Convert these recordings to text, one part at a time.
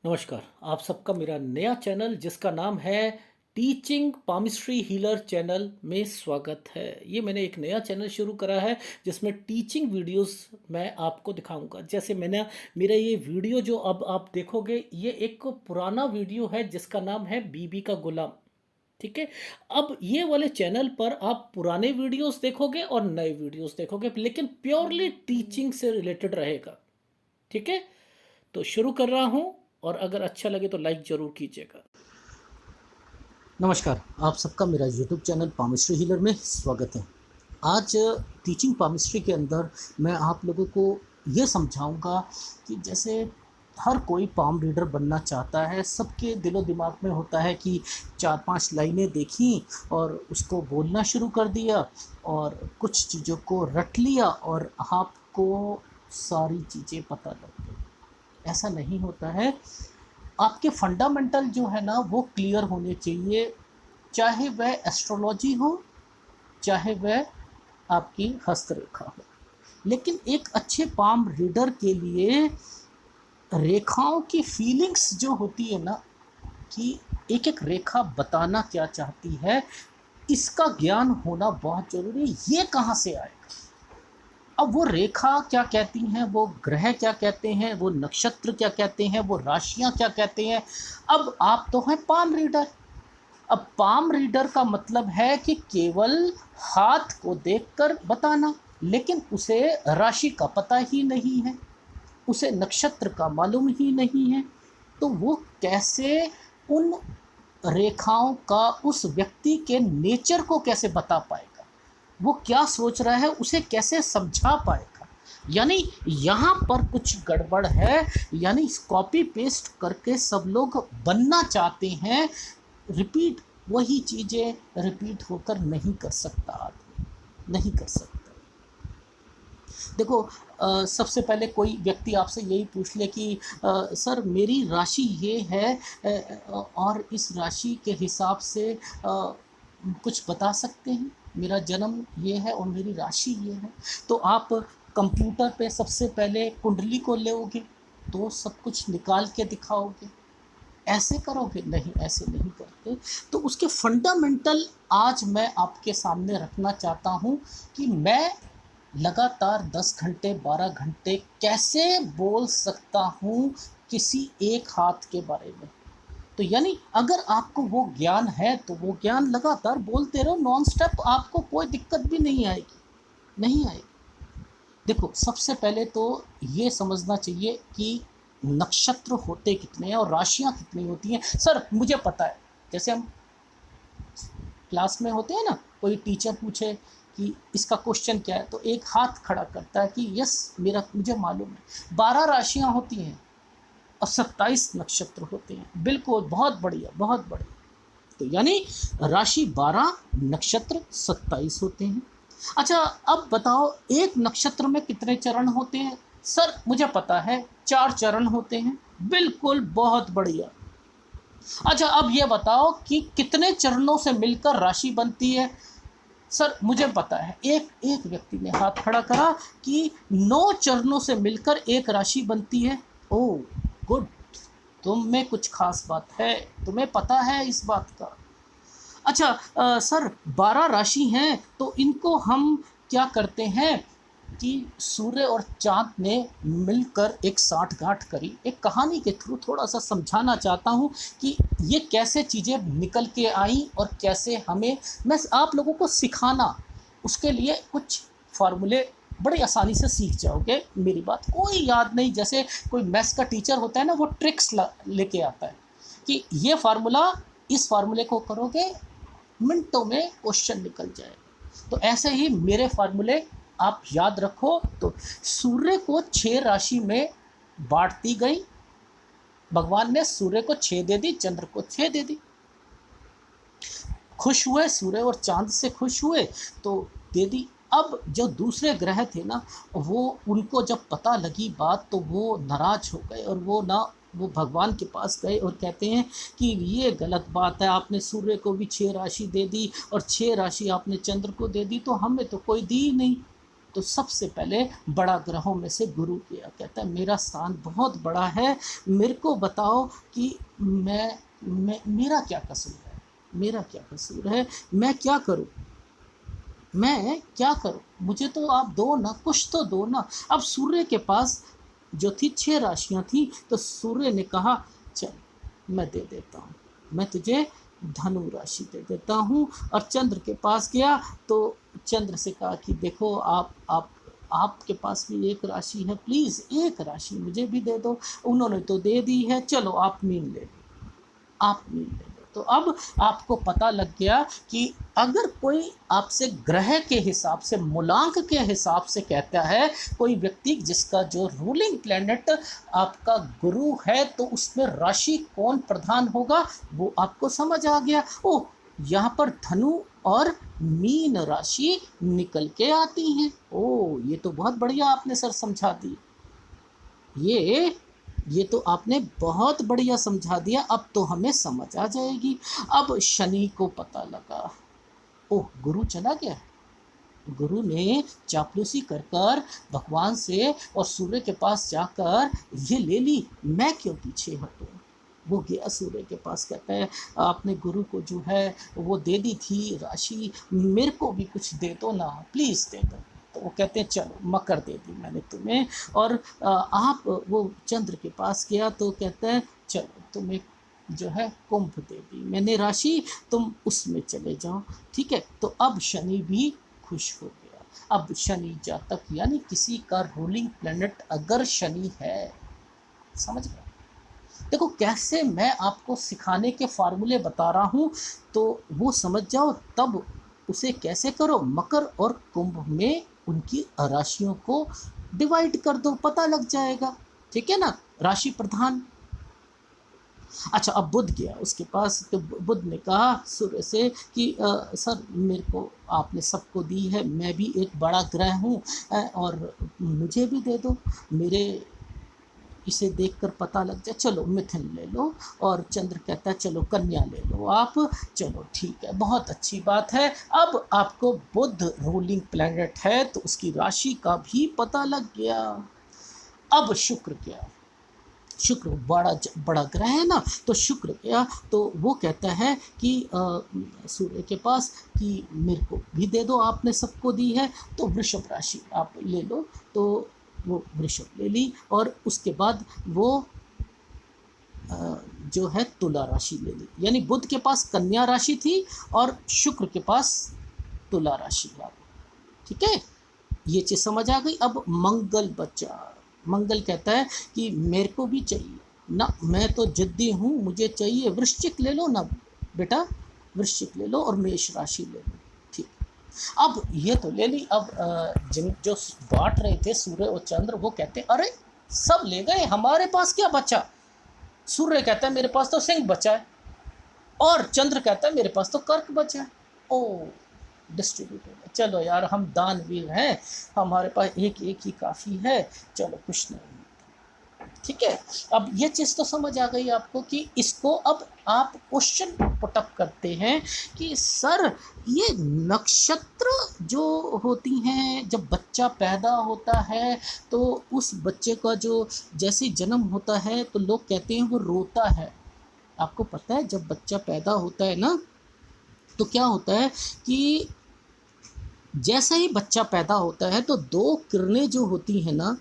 नमस्कार। आप सबका मेरा नया चैनल जिसका नाम है टीचिंग पामिस्ट्री हीलर चैनल में स्वागत है। ये मैंने एक नया चैनल शुरू करा है जिसमें टीचिंग वीडियोस मैं आपको दिखाऊंगा। जैसे मैंने मेरा ये वीडियो जो अब आप देखोगे, ये एक पुराना वीडियो है जिसका नाम है बीबी का गुलाम। ठीक है। अब ये वाले चैनल पर आप पुराने वीडियोस देखोगे और नए वीडियोस देखोगे, लेकिन प्योरली टीचिंग से रिलेटेड रहेगा। ठीक है। तो शुरू कर रहा हूं, और अगर अच्छा लगे तो लाइक ज़रूर कीजिएगा। नमस्कार। आप सबका मेरा यूट्यूब चैनल पामिस्ट्री हीलर में स्वागत है। आज टीचिंग पामिस्ट्री के अंदर मैं आप लोगों को ये समझाऊंगा कि जैसे हर कोई पाम रीडर बनना चाहता है। सबके दिलो दिमाग में होता है कि 4-5 लाइनें देखी और उसको बोलना शुरू कर दिया और कुछ चीज़ों को रट लिया और आपको सारी चीज़ें पता लग गई। ऐसा नहीं होता है। आपके फंडामेंटल जो है ना वो क्लियर होने चाहिए, चाहे वह एस्ट्रोलॉजी हो, चाहे वह आपकी हस्तरेखा हो। लेकिन एक अच्छे पाम रीडर के लिए रेखाओं की फीलिंग्स जो होती है ना, कि एक एक रेखा बताना क्या चाहती है, इसका ज्ञान होना बहुत ज़रूरी है। ये कहाँ से आएगा? अब वो रेखा क्या कहती हैं, वो ग्रह क्या कहते हैं, वो नक्षत्र क्या कहते हैं, वो राशियां क्या कहते हैं। अब आप तो हैं पाम रीडर। अब पाम रीडर का मतलब है कि केवल हाथ को देखकर बताना, लेकिन उसे राशि का पता ही नहीं है, उसे नक्षत्र का मालूम ही नहीं है। तो वो कैसे उन रेखाओं का उस व्यक्ति के नेचर को कैसे बता पाएगा, वो क्या सोच रहा है उसे कैसे समझा पाएगा। यानी यहाँ पर कुछ गड़बड़ है। यानी कॉपी पेस्ट करके सब लोग बनना चाहते हैं, रिपीट वही चीज़ें रिपीट होकर नहीं कर सकता आदमी, नहीं कर सकता। देखो, सबसे पहले कोई व्यक्ति आपसे यही पूछ ले कि सर मेरी राशि ये है, और इस राशि के हिसाब से कुछ बता सकते हैं, मेरा जन्म ये है और मेरी राशि ये है। तो आप कंप्यूटर पे सबसे पहले कुंडली को लोगे तो सब कुछ निकाल के दिखाओगे, ऐसे करोगे? नहीं, ऐसे नहीं करते। तो उसके फंडामेंटल आज मैं आपके सामने रखना चाहता हूँ कि मैं लगातार 10 घंटे 12 घंटे कैसे बोल सकता हूँ किसी एक हाथ के बारे में। तो यानी अगर आपको वो ज्ञान है तो वो ज्ञान लगातार बोलते रहो, नॉन स्टॉप, आपको कोई दिक्कत भी नहीं आएगी, नहीं आएगी। देखो, सबसे पहले तो ये समझना चाहिए कि नक्षत्र होते कितने हैं और राशियां कितनी होती हैं। सर मुझे पता है, जैसे हम क्लास में होते हैं ना, कोई टीचर पूछे कि इसका क्वेश्चन क्या है, तो एक हाथ खड़ा करता है कि यस मुझे मालूम है। 12 राशियां होती हैं और 27 नक्षत्र होते हैं। बिल्कुल, बहुत बढ़िया, बहुत बढ़िया। तो यानी राशि 12, नक्षत्र 27 होते हैं। अच्छा, अब बताओ एक नक्षत्र में कितने चरण होते हैं? सर मुझे पता है 4 चरण होते हैं। बिल्कुल, बहुत बढ़िया। अच्छा, अब ये बताओ कि कितने चरणों से मिलकर राशि बनती है? सर मुझे पता है। एक एक व्यक्ति ने हाथ खड़ा करा कि 9 चरणों से मिलकर एक राशि बनती है। ओह गुड, तुम में कुछ खास बात है, तुम्हें पता है इस बात का। अच्छा, सर 12 राशि हैं तो इनको हम क्या करते हैं कि सूर्य और चाँद ने मिलकर एक साठगांठ करी। एक कहानी के थ्रू थोड़ा सा समझाना चाहता हूँ कि ये कैसे चीज़ें निकल के आई और कैसे हमें, मैं आप लोगों को सिखाना, उसके लिए कुछ फार्मूले बड़ी आसानी से सीख जाओगे। मेरी बात कोई याद नहीं, जैसे कोई मैथ्स का टीचर होता है ना, वो ट्रिक्स लेके आता है कि ये फार्मूला, इस फार्मूले को करोगे मिनटों में क्वेश्चन निकल जाएगा। तो ऐसे ही मेरे फार्मूले आप याद रखो। तो सूर्य को 6 राशि में बांट दी गई। भगवान ने सूर्य को 6 दे दी, चंद्र को 6 दे दी। खुश हुए सूर्य और चांद से, खुश हुए तो दे दी। अब जो दूसरे ग्रह थे ना, वो उनको जब पता लगी बात तो वो नाराज हो गए और वो भगवान के पास गए और कहते हैं कि ये गलत बात है, आपने सूर्य को भी 6 राशि दे दी और 6 राशि आपने चंद्र को दे दी, तो हमें तो कोई दी ही नहीं। तो सबसे पहले बड़ा ग्रहों में से गुरु गया, कहता है मेरा स्थान बहुत बड़ा है, मेरे को बताओ कि मैं मेरा क्या कसूर है, मेरा क्या कसूर है, मैं क्या करूं, मैं क्या करूं, मुझे तो आप दो ना, कुछ तो दो ना। अब सूर्य के पास जो थी 6 राशियां थी, तो सूर्य ने कहा चल मैं दे देता हूँ, मैं तुझे धनु राशि दे देता हूँ। और चंद्र के पास गया तो चंद्र से कहा कि देखो आपके पास भी एक राशि है, प्लीज़ एक राशि मुझे भी दे दो। उन्होंने तो दे दी है, चलो आप मीन ले लो, आप मीन ले लो। तो अब आपको पता लग गया कि अगर कोई आपसे ग्रह के हिसाब से, मूलांक के हिसाब से कहता है कोई व्यक्ति जिसका जो रूलिंग प्लैनेट आपका गुरु है, तो उसमें राशि कौन प्रधान होगा वो आपको समझ आ गया। ओह, यहाँ पर धनु और मीन राशि निकल के आती हैं। ओह, ये तो बहुत बढ़िया आपने सर समझा दी, ये तो आपने बहुत बढ़िया समझा दिया, अब तो हमें समझ आ जाएगी। अब शनि को पता लगा, ओह गुरु चला गया, गुरु ने चापलूसी कर कर भगवान से और सूर्य के पास जाकर ये ले ली, मैं क्यों पीछे हटूं। वो गया सूर्य के पास, कहता है आपने गुरु को जो है वो दे दी थी राशि, मेरे को भी कुछ दे दो ना, प्लीज़ दे दो। तो वो कहते हैं चलो मकर दे दी मैंने तुम्हें। और आप वो चंद्र के पास गया तो कहता है चलो तुम्हें जो है कुंभ दे दी मैंने राशि, तुम उसमें चले जाओ, ठीक है। तो अब शनि भी खुश हो गया। अब शनि जातक यानी किसी का रूलिंग प्लैनेट अगर शनि है, समझ गए, देखो कैसे मैं आपको सिखाने के फार्मूले बता रहा हूँ, तो वो समझ जाओ, तब उसे कैसे करो, मकर और कुंभ में उनकी राशियों को डिवाइड कर दो, पता लग जाएगा, ठीक है ना, राशि प्रधान। अच्छा, अब बुध गया उसके पास, तो बुध ने कहा सूर्य से कि सर मेरे को आपने सबको दी है, मैं भी एक बड़ा ग्रह हूँ और मुझे भी दे दो, मेरे इसे देखकर पता लग जाए, चलो मिथुन ले लो। और चंद्र कहता है चलो कन्या ले लो आप, चलो ठीक है, बहुत अच्छी बात है। अब आपको बुध रूलिंग प्लैनेट है तो उसकी राशि का भी पता लग गया। अब शुक्र गया, शुक्र बड़ा ग्रह है ना, तो शुक्र गया तो वो कहता है कि सूर्य के पास कि मेरे को भी दे दो, आपने सबको दी है, तो वृषभ राशि आप ले लो। तो वो वृषभ ले ली और उसके बाद वो जो है तुला राशि ले ली, यानी बुध के पास कन्या राशि थी और शुक्र के पास तुला राशि आ गई, ठीक है, ये चीज़ समझ आ गई। अब मंगल बचा, मंगल कहता है कि मेरे को भी चाहिए ना, मैं तो जिद्दी हूँ, मुझे चाहिए, वृश्चिक ले लो ना बेटा, वृश्चिक ले लो और मेष राशि ले लो, ठीक। अब ये तो ले ली। अब जिन जो बांट रहे थे सूर्य और चंद्र, वो कहते अरे सब ले गए, हमारे पास क्या बचा। सूर्य कहता है मेरे पास तो सिंह बचा है, और चंद्र कहता है मेरे पास तो कर्क बचा है। ओ, डिस्ट्रीब्यूट हो गया, चलो यार हम दानवीर हैं, हमारे पास एक एक ही काफ़ी है, चलो कुछ नहीं, ठीक है। अब ये चीज़ तो समझ आ गई आपको कि इसको अब आप क्वेश्चन पुटअप करते हैं कि सर ये नक्षत्र जो होती हैं, जब बच्चा पैदा होता है तो उस बच्चे का जो जैसे जन्म होता है तो लोग कहते हैं वो रोता है। आपको पता है जब बच्चा पैदा होता है ना, तो क्या होता है कि जैसा ही बच्चा पैदा होता है तो 2 किरणें जो होती हैं ना,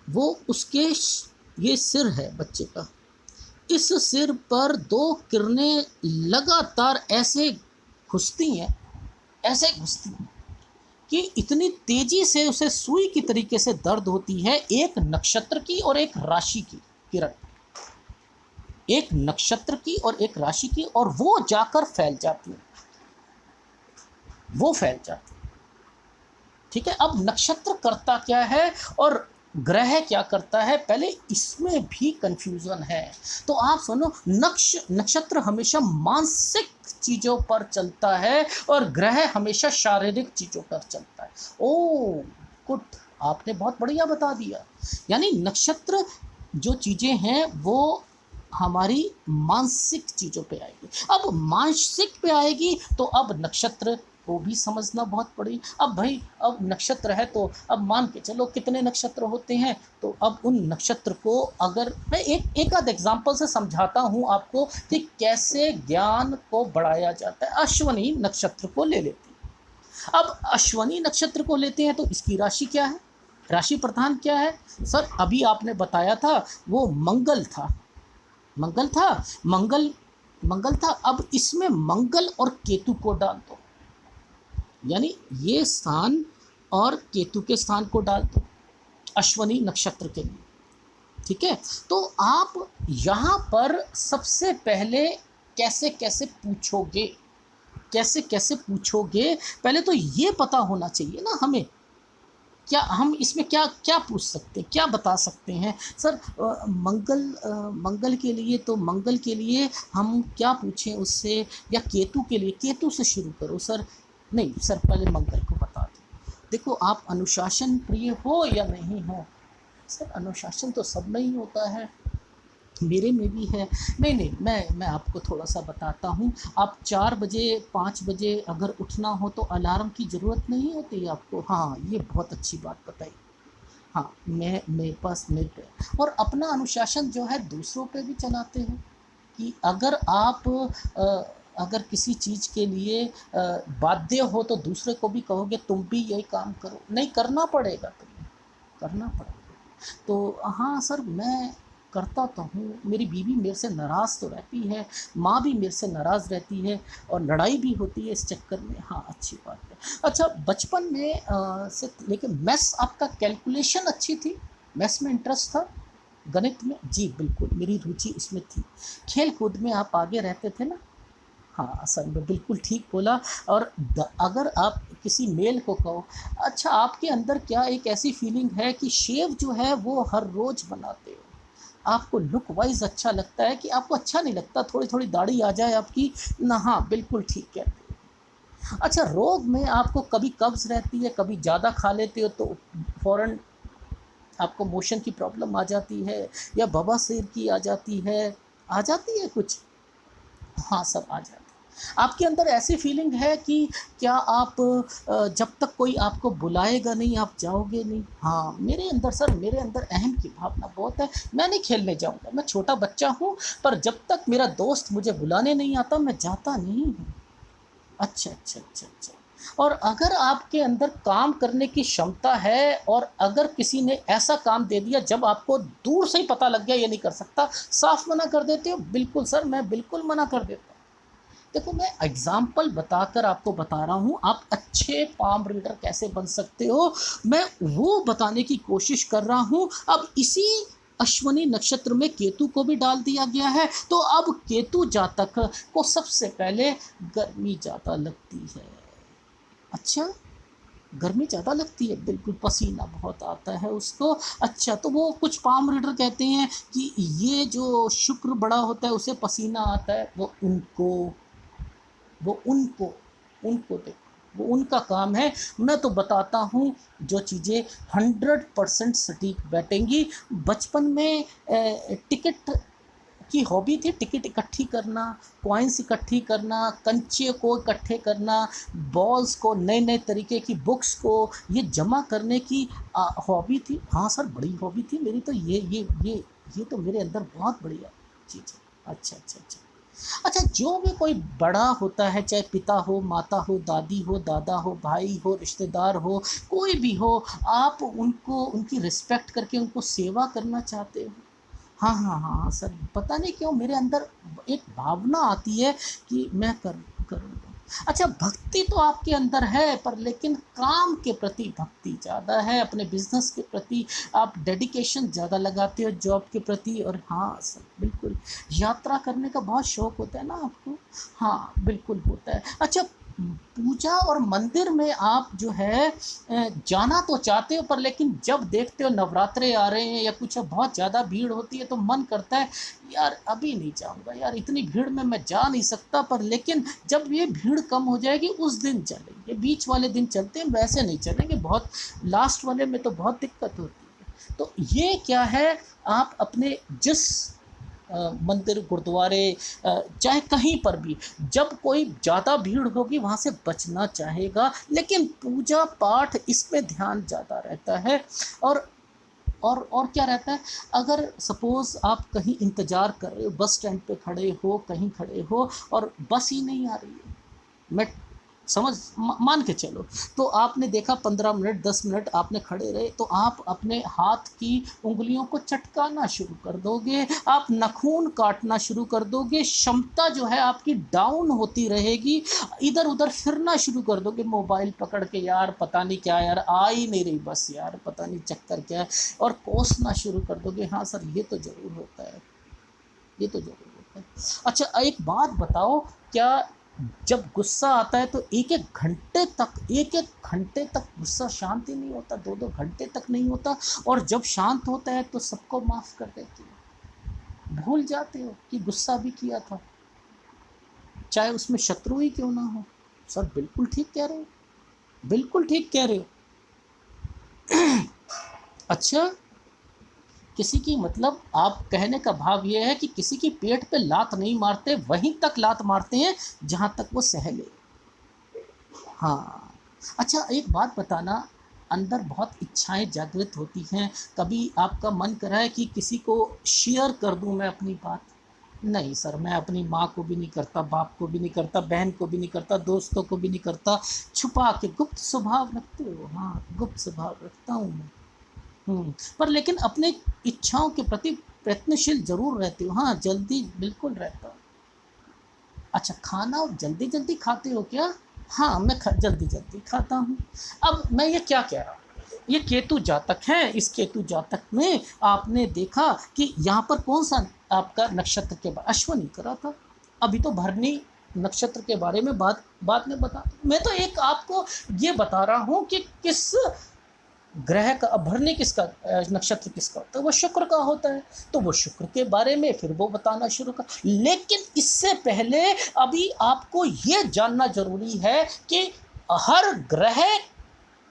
वो उसके ये सिर है बच्चे का, इस सिर पर 2 किरणें लगातार ऐसे घुसती हैं, ऐसे घुसती हैं कि इतनी तेजी से उसे सुई की तरीके से दर्द होती है, एक नक्षत्र की और एक राशि की किरण, एक नक्षत्र की और एक राशि की, और वो जाकर फैल जाती है, वो फैल जाती है, ठीक है। अब नक्षत्र करता क्या है और ग्रह क्या करता है, पहले इसमें भी कंफ्यूजन है। तो आप सुनो, नक्षत्र हमेशा मानसिक चीज़ों पर चलता है और ग्रह हमेशा शारीरिक चीज़ों पर चलता है। ओह गुड, आपने बहुत बढ़िया बता दिया, यानी नक्षत्र जो चीज़ें हैं वो हमारी मानसिक चीज़ों पे आएगी। अब मानसिक पे आएगी तो अब नक्षत्र को भी समझना बहुत पड़ी। अब भाई अब नक्षत्र है तो अब मान के चलो कितने नक्षत्र होते हैं, तो अब उन नक्षत्र को अगर मैं एक आध एग्जांपल से समझाता हूँ आपको कि कैसे ज्ञान को बढ़ाया जाता है। अश्वनी नक्षत्र को ले लेते हैं। अब अश्वनी नक्षत्र को लेते हैं तो इसकी राशि क्या है, राशि प्रधान क्या है? सर अभी आपने बताया था वो मंगल था, मंगल था, मंगल मंगल था। अब इसमें मंगल और केतु को डाल दो, यानी ये स्थान और केतु के स्थान को डाल दो अश्वनी नक्षत्र के लिए, ठीक है। तो आप यहाँ पर सबसे पहले कैसे कैसे पूछोगे, कैसे कैसे पूछोगे, पहले तो ये पता होना चाहिए ना हमें, क्या हम इसमें क्या क्या पूछ सकते हैं, क्या बता सकते हैं। सर मंगल के लिए, तो मंगल के लिए हम क्या पूछें उससे, या केतु के लिए, केतु से शुरू करो सर। नहीं सर पहले मंगल को बता दो। देखो आप अनुशासन प्रिय हो या नहीं हो, सर अनुशासन तो सब में ही होता है, मेरे में भी है। नहीं नहीं, मैं आपको थोड़ा सा बताता हूँ। आप 4 बजे 5 बजे अगर उठना हो तो अलार्म की ज़रूरत नहीं होती आपको। हाँ ये बहुत अच्छी बात बताई। हाँ मैं मेरे पास मेरे और अपना अनुशासन जो है दूसरों पे भी चलाते हैं कि अगर आप अगर किसी चीज़ के लिए बाध्य हो तो दूसरे को भी कहोगे तुम भी यही काम करो, नहीं करना पड़ेगा, तुम्हें करना पड़ेगा। तो हाँ सर मैं करता तो हूँ, मेरी बीवी मेरे से नाराज़ तो रहती है, माँ भी मेरे से नाराज़ रहती है और लड़ाई भी होती है इस चक्कर में। हाँ अच्छी बात है। अच्छा बचपन में से लेकिन मैथ्स आपका कैलकुलेशन अच्छी थी, मैथ्स में इंटरेस्ट था, गणित में? जी बिल्कुल मेरी रुचि इसमें थी। खेल कूद में आप आगे रहते थे ना? हाँ सर मैं बिल्कुल ठीक बोला। और अगर आप किसी मेल को कहो, अच्छा आपके अंदर क्या एक ऐसी फीलिंग है कि शेव जो है वो हर रोज़ बनाते हो, आपको लुक वाइज अच्छा लगता है कि आपको अच्छा नहीं लगता थोड़ी थोड़ी दाढ़ी आ जाए आपकी ना? हाँ बिल्कुल ठीक कहते हो। अच्छा रोग में आपको कभी कब्ज़ रहती है, कभी ज़्यादा खा लेते हो तो फ़ौरन आपको मोशन की प्रॉब्लम आ जाती है, या बवासीर की आ जाती है, आ जाती है कुछ? हाँ सब आ जाता है। आपके अंदर ऐसी फीलिंग है कि क्या आप जब तक कोई आपको बुलाएगा नहीं आप जाओगे नहीं? हाँ मेरे अंदर सर, मेरे अंदर अहम की भावना बहुत है। मैं नहीं खेलने जाऊंगा, मैं छोटा बच्चा हूँ, पर जब तक मेरा दोस्त मुझे बुलाने नहीं आता मैं जाता नहीं हूँ। अच्छा अच्छा अच्छा अच्छा। और अगर आपके अंदर काम करने की क्षमता है और अगर किसी ने ऐसा काम दे दिया जब आपको दूर से ही पता लग गया ये नहीं कर सकता, साफ मना कर देते हो? बिल्कुल सर मैं बिल्कुल मना कर देता हूँ। देखो मैं एग्जाम्पल बताकर आपको बता रहा हूँ आप अच्छे पाम रीडर कैसे बन सकते हो, मैं वो बताने की कोशिश कर रहा हूँ। अब इसी अश्वनी नक्षत्र में केतु को भी डाल दिया गया है, तो अब केतु जातक को सबसे पहले गर्मी ज़्यादा लगती है। अच्छा गर्मी ज़्यादा लगती है, बिल्कुल पसीना बहुत आता है उसको। अच्छा तो वो कुछ पाम रीडर कहते हैं कि ये जो शुक्र बड़ा होता है उसे पसीना आता है, वो उनको देखो, वो उनका काम है। मैं तो बताता हूँ जो चीज़ें 100% सटीक बैठेंगी। बचपन में टिकट की हॉबी थी, टिकट इकट्ठी करना, कॉइन्स इकट्ठी करना, कंचे को इकट्ठे करना, बॉल्स को, नए नए तरीके की बुक्स को ये जमा करने की हॉबी थी। हाँ सर बड़ी हॉबी थी मेरी तो, ये तो मेरे अंदर बहुत बढ़िया चीज़ है। अच्छा अच्छा अच्छा। अच्छा जो भी कोई बड़ा होता है, चाहे पिता हो, माता हो, दादी हो, दादा हो, भाई हो, रिश्तेदार हो, कोई भी हो, आप उनको उनकी रिस्पेक्ट करके उनको सेवा करना चाहते हो। हाँ हाँ हाँ हाँ सर पता नहीं क्यों मेरे अंदर एक भावना आती है कि मैं करूँगा। अच्छा भक्ति तो आपके अंदर है, पर लेकिन काम के प्रति भक्ति ज़्यादा है, अपने बिजनेस के प्रति आप डेडिकेशन ज़्यादा लगाते हो, जॉब के प्रति। और हाँ सर बिल्कुल यात्रा करने का बहुत शौक़ होता है ना आपको? हाँ बिल्कुल होता है। अच्छा पूजा और मंदिर में आप जो है जाना तो चाहते हो, पर लेकिन जब देखते हो नवरात्रे आ रहे हैं या कुछ बहुत ज़्यादा भीड़ होती है तो मन करता है यार अभी नहीं जाऊंगा, यार इतनी भीड़ में मैं जा नहीं सकता। पर लेकिन जब ये भीड़ कम हो जाएगी उस दिन चलेंगे, बीच वाले दिन चलते हैं, वैसे नहीं चलेंगे, बहुत लास्ट वाले में तो बहुत दिक्कत होती है। तो ये क्या है, आप अपने जिस मंदिर, गुरुद्वारे, चाहे कहीं पर भी जब कोई ज़्यादा भीड़ होगी वहाँ से बचना चाहेगा, लेकिन पूजा पाठ इसमें ध्यान ज़्यादा रहता है। और और क्या रहता है, अगर सपोज़ आप कहीं इंतज़ार कर रहे हो, बस स्टैंड पे खड़े हो, कहीं खड़े हो और बस ही नहीं आ रही है, मैं समझ मान के चलो, तो आपने देखा 15 मिनट 10 मिनट आपने खड़े रहे, तो आप अपने हाथ की उंगलियों को चटकाना शुरू कर दोगे, आप नाखून काटना शुरू कर दोगे, क्षमता जो है आपकी डाउन होती रहेगी, इधर उधर फिरना शुरू कर दोगे मोबाइल पकड़ के, यार पता नहीं क्या, यार आ ही नहीं रही बस, यार पता नहीं चक्कर क्या है, और कोसना शुरू कर दोगे। हाँ सर, ये तो ज़रूर होता है, ये तो ज़रूर होता है। अच्छा एक बात बताओ, क्या जब गुस्सा आता है तो एक एक घंटे तक गुस्सा शांत ही नहीं होता, 2 2 घंटे तक नहीं होता, और जब शांत होता है तो सबको माफ़ कर देते हो, भूल जाते हो कि गुस्सा भी किया था, चाहे उसमें शत्रु ही क्यों ना हो। सर बिल्कुल ठीक कह रहे हो, बिल्कुल ठीक कह रहे हो। अच्छा, किसी की मतलब आप कहने का भाव ये है कि किसी की पेट पे लात नहीं मारते, वहीं तक लात मारते हैं जहाँ तक वो सह ले। हाँ। अच्छा एक बात बताना, अंदर बहुत इच्छाएं जागृत होती हैं, कभी आपका मन करा है कि किसी को शेयर कर दूं मैं अपनी बात? नहीं सर, मैं अपनी माँ को भी नहीं करता, बाप को भी नहीं करता, बहन को भी नहीं करता, दोस्तों को भी नहीं करता, छुपा के। गुप्त स्वभाव रखते हो? हाँ, गुप्त स्वभाव रखता हूँ मैं। पर लेकिन अपने इच्छाओं के प्रति प्रयत्नशील ज़रूर रहती हो? हाँ, जल्दी बिल्कुल रहता हूँ। अच्छा, खाना जल्दी जल्दी खाते हो क्या? हाँ, मैं जल्दी जल्दी खाता हूँ। अब मैं ये क्या कह रहा हूँ, ये केतु जातक है, इस केतु जातक में आपने देखा कि यहाँ पर कौन सा आपका नक्षत्र के बाद अश्वनी करा था, अभी तो भरनी नक्षत्र के बारे में बाद में बता। मैं तो एक आपको ये बता रहा हूँ कि किस ग्रह का भरने किसका नक्षत्र किसका होता है, वो शुक्र का होता है, तो वो शुक्र के बारे में फिर वो बताना शुरू कर। लेकिन इससे पहले अभी आपको ये जानना जरूरी है कि हर ग्रह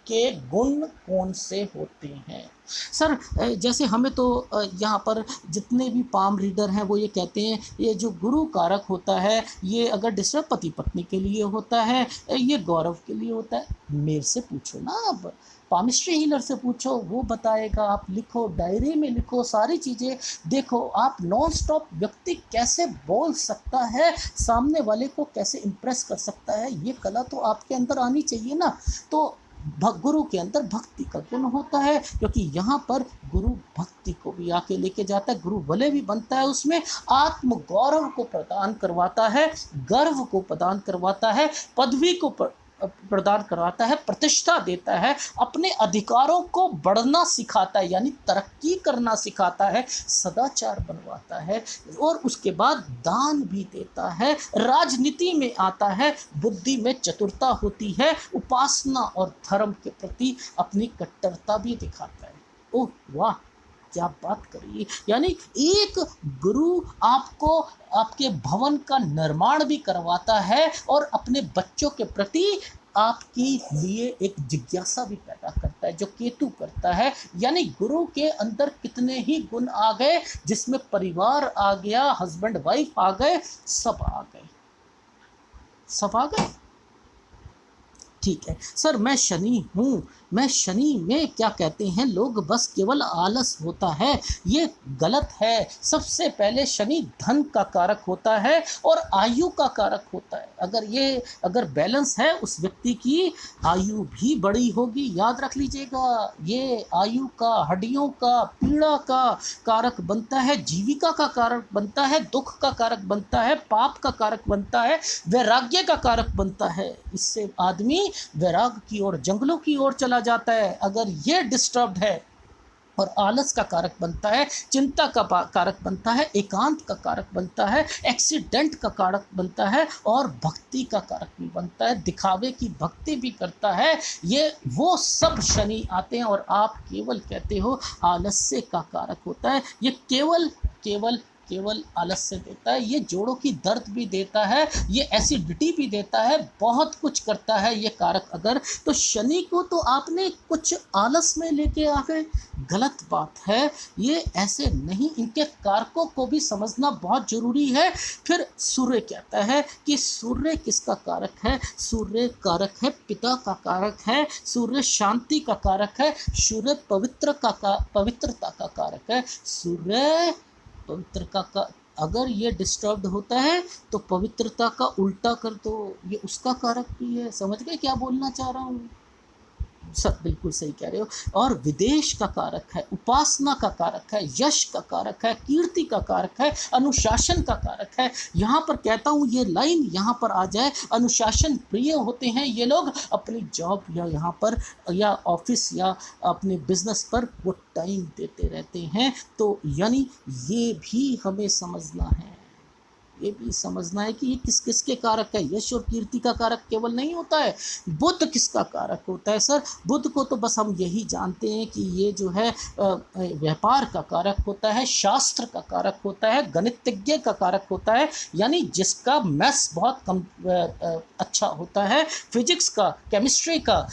के गुण कौन से होते हैं। सर जैसे हमें तो यहाँ पर जितने भी पाम रीडर हैं वो ये कहते हैं, ये जो गुरु कारक होता है ये अगर डिस्टर्ब पति पत्नी के लिए होता है, ये गौरव के लिए होता है। मेरे से पूछो ना, आप पामिस्ट्री हीलर से पूछो, वो बताएगा। आप लिखो, डायरी में लिखो, सारी चीज़ें देखो। आप नॉन स्टॉप व्यक्ति कैसे बोल सकता है, सामने वाले को कैसे इम्प्रेस कर सकता है, ये कला तो आपके अंदर आनी चाहिए ना। तो गुरु के अंदर भक्ति का गुण होता है, क्योंकि यहाँ पर गुरु भक्ति को भी आके लेके जाता है, गुरु वलय भी बनता है, उसमें आत्म गौरव को प्रदान करवाता है, गर्व को प्रदान करवाता है, पदवी को प्रदान करवाता है, प्रतिष्ठा देता है, अपने अधिकारों को बढ़ना सिखाता है, यानी तरक्की करना सिखाता है, सदाचार बनवाता है, और उसके बाद दान भी देता है, राजनीति में आता है, बुद्धि में चतुरता होती है, उपासना और धर्म के प्रति अपनी कट्टरता भी दिखाता है। ओह वाह, क्या बात करिए। यानी एक गुरु आपको आपके भवन का निर्माण भी करवाता है और अपने बच्चों के प्रति आपके लिए एक जिज्ञासा भी पैदा करता है, जो केतु करता है। यानी गुरु के अंदर कितने ही गुण आ गए, जिसमें परिवार आ गया, हस्बैंड वाइफ आ गए, सब आ गए, सब आ गए। ठीक है सर, मैं शनि हूँ, मैं शनि में क्या कहते हैं लोग बस केवल आलस होता है, ये गलत है। सबसे पहले शनि धन का कारक होता है और आयु का कारक होता है। अगर बैलेंस है, उस व्यक्ति की आयु भी बड़ी होगी। याद रख लीजिएगा, ये आयु का, हड्डियों का, पीड़ा का कारक बनता है, जीविका का कारक बनता है, दुख का कारक बनता है, पाप का कारक बनता है, वैराग्य का कारक बनता है। इससे आदमी वैराग की ओर, जंगलों की ओर चला जाता है। अगर ये डिस्टर्ब्ड है, और आलस का कारक बनता है, चिंता का कारक बनता है, एकांत का कारक बनता है, एक्सीडेंट का कारक बनता है, और भक्ति का कारक भी बनता है, दिखावे की भक्ति भी करता है। ये वो सब शनि आते हैं, और आप केवल कहते हो आलस्य का कारक होता है। ये केवल केवल आलस्य देता है, ये जोड़ों की दर्द भी देता है, ये एसिडिटी भी देता है, बहुत कुछ करता है ये कारक। अगर तो शनि को तो आपने कुछ आलस में लेके आ गए, गलत बात है। ये ऐसे नहीं, इनके कारकों को भी समझना बहुत जरूरी है। फिर सूर्य कहता है कि सूर्य किसका कारक है? सूर्य कारक है, पिता का कारक है, सूर्य शांति का कारक है, सूर्य पवित्रता का कारक है। सूर्य पवित्रता का अगर ये डिस्टर्ब्ड होता है तो पवित्रता का उल्टा कर दो, ये उसका कारक भी है। समझ गए क्या बोलना चाह रहा हूँ? सब बिल्कुल सही कह रहे हो। और विदेश का कारक है, उपासना का कारक है, यश का कारक है, कीर्ति का कारक है, अनुशासन का कारक है। यहाँ पर कहता हूँ ये लाइन यहाँ पर आ जाए, अनुशासन प्रिय होते हैं ये लोग, अपनी जॉब या यहाँ पर या ऑफिस या अपने बिजनेस पर वो टाइम देते रहते हैं। तो यानी ये भी हमें समझना है, ये भी समझना है कि ये किस किस के कारक है। यश और कीर्ति का कारक केवल नहीं होता है। बुद्ध किसका कारक होता है? सर बुद्ध को तो बस हम यही जानते हैं कि ये जो है व्यापार का कारक होता है, शास्त्र का कारक होता है, गणितज्ञ का कारक होता है, यानी जिसका मैथ्स बहुत कम अच्छा होता है, फिजिक्स का, केमिस्ट्री का,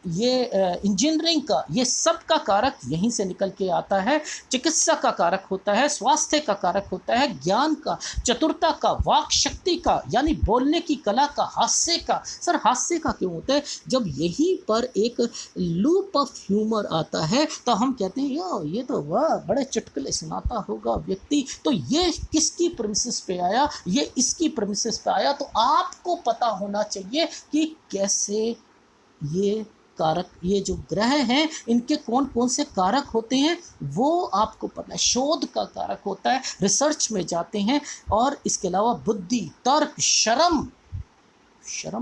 ये इंजीनियरिंग का, ये सब का कारक यहीं से निकल के आता है। चिकित्सा का कारक होता है, स्वास्थ्य का कारक होता है, ज्ञान का, चतुरता का, वाक शक्ति का यानी बोलने की कला का, हास्य का। सर हास्य का क्यों होता है? जब यहीं पर एक लूप ऑफ ह्यूमर आता है तो हम कहते हैं यो ये तो वाह बड़े चुटकुले सुनाता होगा व्यक्ति, तो ये किसकी प्रेमिसेस पे आया? ये इसकी प्रेमिसेस पे आया। तो आपको पता होना चाहिए कि कैसे ये कारक, ये जो ग्रह हैं इनके कौन कौन से कारक होते हैं वो आपको पता है। शोध का कारक होता है, रिसर्च में जाते हैं। और इसके अलावा बुद्धि, तर्क, शर्म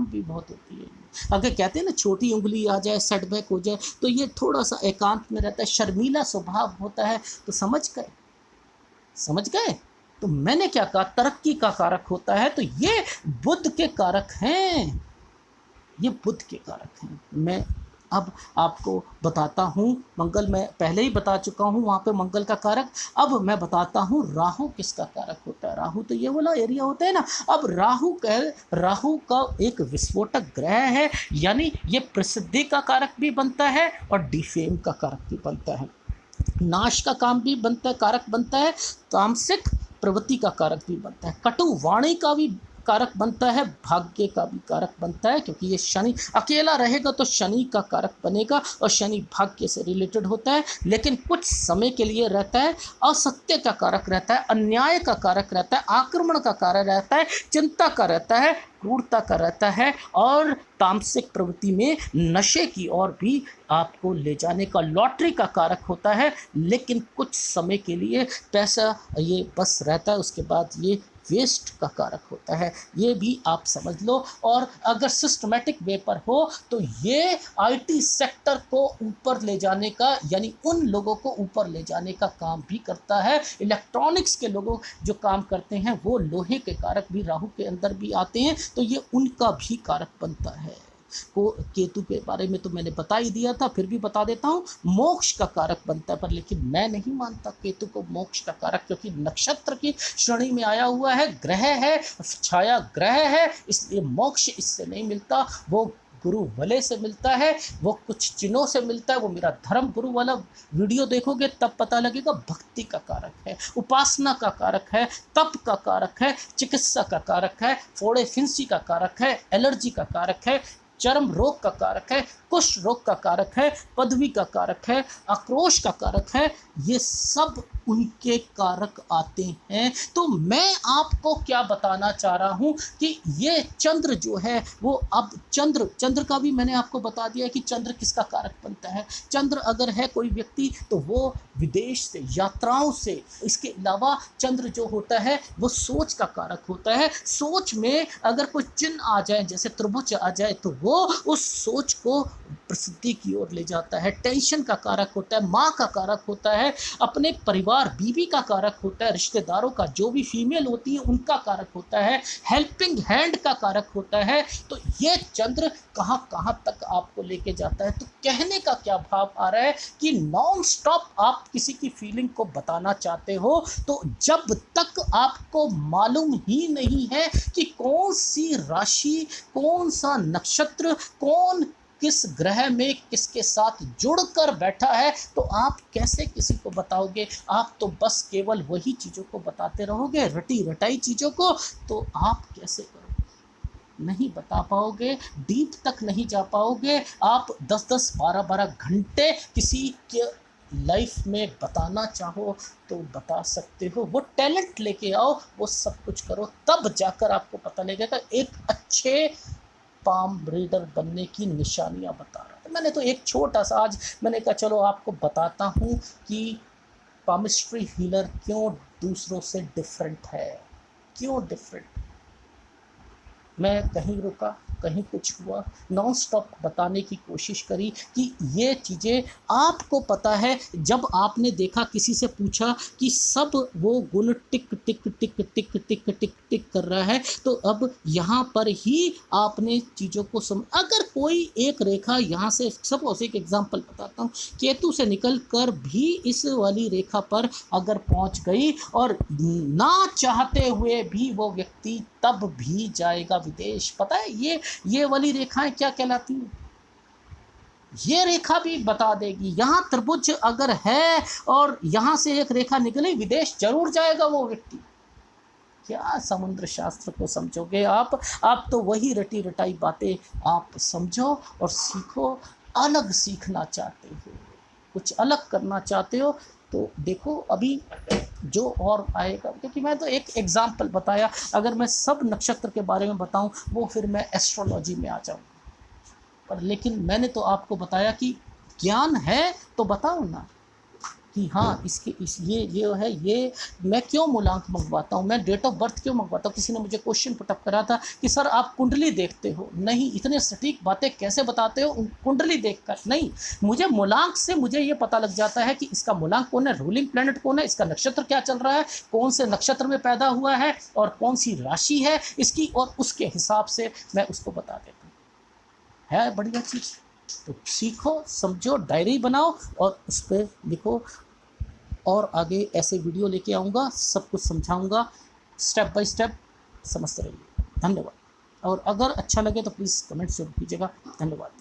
भी बहुत होती है। अगर कहते हैं ना छोटी उंगली आ जाए, सेटबैक हो जाए, तो ये थोड़ा सा एकांत में रहता है, शर्मीला स्वभाव होता है। तो समझ गए? तो मैंने क्या कहा? तरक्की का कारक होता है। तो ये बुध के कारक हैं, ये बुध के कारक हैं। मैं अब आपको बताता हूँ, मंगल मैं पहले ही बता चुका हूँ वहाँ पे मंगल का कारक। अब मैं बताता हूँ राहु किसका कारक होता है। राहु तो ये वाला एरिया होता है ना। अब राहु का एक विस्फोटक ग्रह है, यानी ये प्रसिद्धि का कारक भी बनता है और डिफेम का कारक भी बनता है, नाश का काम भी बनता है, कारक बनता है, तामसिक प्रवृत्ति का कारक भी बनता है, कटु वाणी का भी कारक बनता है, भाग्य का भी कारक बनता है, क्योंकि ये शनि अकेला रहेगा तो शनि का कारक बनेगा और शनि भाग्य से रिलेटेड होता है, लेकिन कुछ समय के लिए रहता है। असत्य का कारक रहता है, अन्याय का कारक रहता है, आक्रमण का कारक रहता है, चिंता का रहता है, क्रूरता का रहता है और तामसिक प्रवृत्ति में नशे की ओर भी आपको ले जाने का, लॉटरी का कारक होता है। लेकिन कुछ समय के लिए पैसा ये बस रहता है, उसके बाद ये वेस्ट का कारक होता है। ये भी आप समझ लो। और अगर सिस्टमेटिक वे पर हो तो ये आईटी सेक्टर को ऊपर ले जाने का, यानी उन लोगों को ऊपर ले जाने का काम भी करता है। इलेक्ट्रॉनिक्स के लोगों जो काम करते हैं वो लोहे के कारक भी राहु के अंदर भी आते हैं, तो ये उनका भी कारक बनता है। को केतु के बारे में तो मैंने बता ही दिया था, फिर भी बता देता हूँ, मोक्ष का कारक बनता है। पर लेकिन मैं नहीं मानता केतु को मोक्ष का कारक, क्योंकि नक्षत्र की श्रेणी में आया हुआ है, ग्रह है, छाया ग्रह है, इसलिए मोक्ष इससे नहीं मिलता। वो गुरु भले से मिलता है, वो कुछ चिन्हों से मिलता है। वो मेरा धर्म गुरु वाला वीडियो देखोगे तब पता लगेगा। भक्ति का कारक है, उपासना का कारक है, तप का कारक है, चिकित्सा का कारक है, फोड़े फिंसी का कारक है, एलर्जी का कारक है, चर्म रोग का कारक है, कुष्ठ रोग का कारक है, पदवी का कारक है, आक्रोश का कारक है। ये सब उनके कारक आते हैं। तो मैं आपको क्या बताना चाह रहा हूँ कि ये चंद्र जो है वो अब चंद्र का भी मैंने आपको बता दिया कि चंद्र किसका कारक बनता है। चंद्र अगर है कोई व्यक्ति तो वो विदेश से, यात्राओं से, इसके अलावा चंद्र जो होता है वो सोच का कारक होता है। सोच में अगर कोई चिन्ह आ जाए, जैसे त्रिभुज आ जाए, तो वो उस सोच को प्रसिद्धि की ओर ले जाता है। टेंशन का कारक होता है, माँ का कारक होता है, अपने परिवार परिवार, बीवी का कारक होता है, रिश्तेदारों का, जो भी फीमेल होती है उनका कारक होता है, हेल्पिंग हैंड का कारक होता है। तो ये चंद्र कहाँ कहाँ तक आपको लेके जाता है। तो कहने का क्या भाव आ रहा है कि नॉन स्टॉप आप किसी की फीलिंग को बताना चाहते हो, तो जब तक आपको मालूम ही नहीं है कि कौन सी राशि, कौन सा नक्षत्र, कौन किस ग्रह में किसके साथ जुड़कर बैठा है, तो आप कैसे किसी को बताओगे। आप तो बस केवल वही चीज़ों को बताते रहोगे, रटी रटाई चीज़ों को। तो आप कैसे करोगे, नहीं बता पाओगे, डीप तक नहीं जा पाओगे। आप 10-10, 12-12 घंटे किसी के लाइफ में बताना चाहो तो बता सकते हो। वो टैलेंट लेके आओ, वो सब कुछ करो, तब जाकर आपको पता लगेगा। एक अच्छे पाम रीडर बनने की निशानियां बता रहा था। मैंने तो एक छोटा सा, आज मैंने कहा चलो आपको बताता हूँ कि पामिस्ट्री हीलर क्यों दूसरों से डिफरेंट है, क्यों डिफरेंट। मैं कहीं रुका, कहीं कुछ हुआ, नॉन स्टॉप बताने की कोशिश करी कि ये चीज़ें आपको पता है। जब आपने देखा, किसी से पूछा कि सब वो गुण टिक टिक टिक टिक टिक टिक टिक कर रहा है, तो अब यहाँ पर ही आपने चीज़ों को अगर कोई एक रेखा यहाँ से, सपोज एक एग्जांपल बताता हूँ, केतु से निकल कर भी इस वाली रेखा पर अगर पहुँच गई और ना चाहते हुए भी वो व्यक्ति तब भी जाएगा विदेश। पता है ये वाली रेखाएं क्या कहलाती हैं, ये रेखा भी बता देगी। यहाँ त्रिभुज अगर है और यहाँ से एक रेखा निकली, विदेश जरूर जाएगा वो व्यक्ति। क्या समुद्र शास्त्र को समझोगे आप तो वही रटी रटाई बातें आप समझो और सीखो। अलग सीखना चाहते हो, कुछ अलग करना चाहते हो, तो देखो अभी जो और आएगा। क्योंकि मैं तो एक एग्जाम्पल बताया, अगर मैं सब नक्षत्र के बारे में बताऊं वो फिर मैं एस्ट्रोलॉजी में आ जाऊंगा। पर लेकिन मैंने तो आपको बताया कि ज्ञान है तो बताओ ना कि हाँ ये है। ये मैं क्यों मूलांक मंगवाता हूँ, मैं डेट ऑफ बर्थ क्यों मंगवाता हूँ। किसी ने मुझे क्वेश्चन पुटअप करा था कि सर आप कुंडली देखते हो, नहीं इतने सटीक बातें कैसे बताते हो कुंडली देखकर। नहीं, मुझे मूलांक से मुझे ये पता लग जाता है कि इसका मूलांक कौन है, रूलिंग प्लैनेट कौन है, इसका नक्षत्र क्या चल रहा है, कौन से नक्षत्र में पैदा हुआ है और कौन सी राशि है इसकी, और उसके हिसाब से मैं उसको बता देता हूँ। है बढ़िया चीज़। तो सीखो, समझो, डायरी बनाओ और उस पर लिखो। और आगे ऐसे वीडियो लेके आऊँगा, सब कुछ समझाऊँगा, स्टेप बाय स्टेप समझते रहिए। धन्यवाद। और अगर अच्छा लगे तो प्लीज़ कमेंट जरूर कीजिएगा। धन्यवाद।